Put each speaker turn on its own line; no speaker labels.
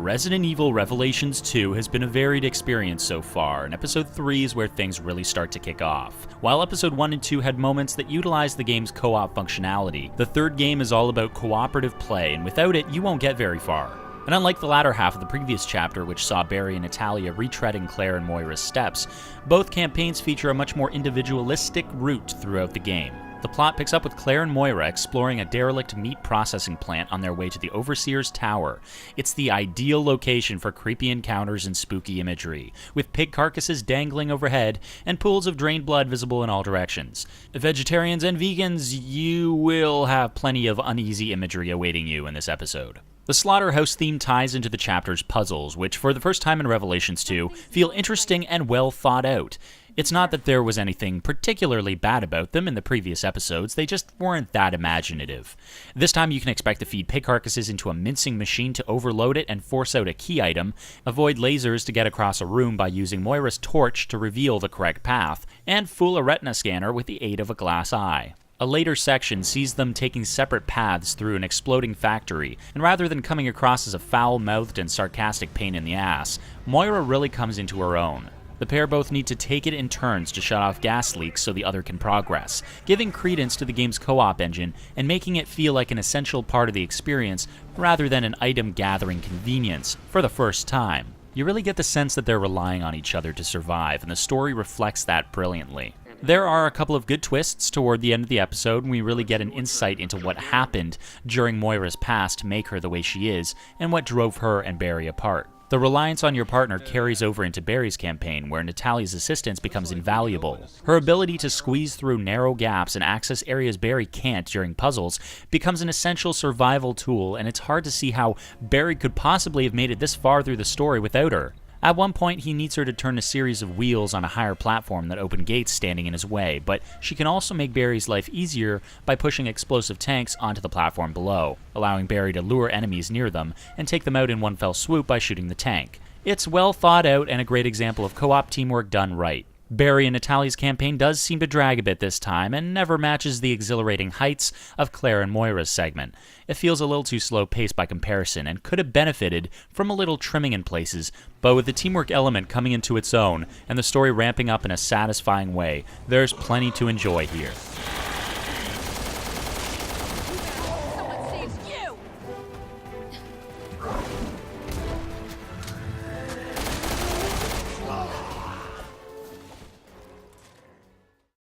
Resident Evil Revelations 2 has been a varied experience so far, and Episode 3 is where things really start to kick off. While Episode 1 and 2 had moments that utilized the game's co-op functionality, the third game is all about cooperative play, and without it, you won't get very far. And unlike the latter half of the previous chapter, which saw Barry and Natalia retreading Claire and Moira's steps, both campaigns feature a much more individualistic route throughout the game. The plot picks up with Claire and Moira exploring a derelict meat processing plant on their way to the Overseer's Tower. It's the ideal location for creepy encounters and spooky imagery, with pig carcasses dangling overhead and pools of drained blood visible in all directions. Vegetarians and vegans, you will have plenty of uneasy imagery awaiting you in this episode. The Slaughterhouse theme ties into the chapter's puzzles, which, for the first time in Revelations 2, feel interesting and well thought out. It's not that there was anything particularly bad about them in the previous episodes, they just weren't that imaginative. This time you can expect to feed pig carcasses into a mincing machine to overload it and force out a key item, avoid lasers to get across a room by using Moira's torch to reveal the correct path, and fool a retina scanner with the aid of a glass eye. A later section sees them taking separate paths through an exploding factory, and rather than coming across as a foul-mouthed and sarcastic pain in the ass, Moira really comes into her own. The pair both need to take it in turns to shut off gas leaks so the other can progress, giving credence to the game's co-op engine and making it feel like an essential part of the experience rather than an item-gathering convenience for the first time. You really get the sense that they're relying on each other to survive, and the story reflects that brilliantly. There are a couple of good twists toward the end of the episode, and we really get an insight into what happened during Moira's past to make her the way she is, and what drove her and Barry apart. The reliance on your partner carries over into Barry's campaign, where Natalia's assistance becomes invaluable. Her ability to squeeze through narrow gaps and access areas Barry can't during puzzles becomes an essential survival tool, and it's hard to see how Barry could possibly have made it this far through the story without her. At one point, he needs her to turn a series of wheels on a higher platform that open gates standing in his way, but she can also make Barry's life easier by pushing explosive tanks onto the platform below, allowing Barry to lure enemies near them and take them out in one fell swoop by shooting the tank. It's well thought out and a great example of co-op teamwork done right. Barry and Natalia's campaign does seem to drag a bit this time and never matches the exhilarating heights of Claire and Moira's segment. It feels a little too slow-paced by comparison and could have benefited from a little trimming in places, but with the teamwork element coming into its own and the story ramping up in a satisfying way, there's plenty to enjoy here.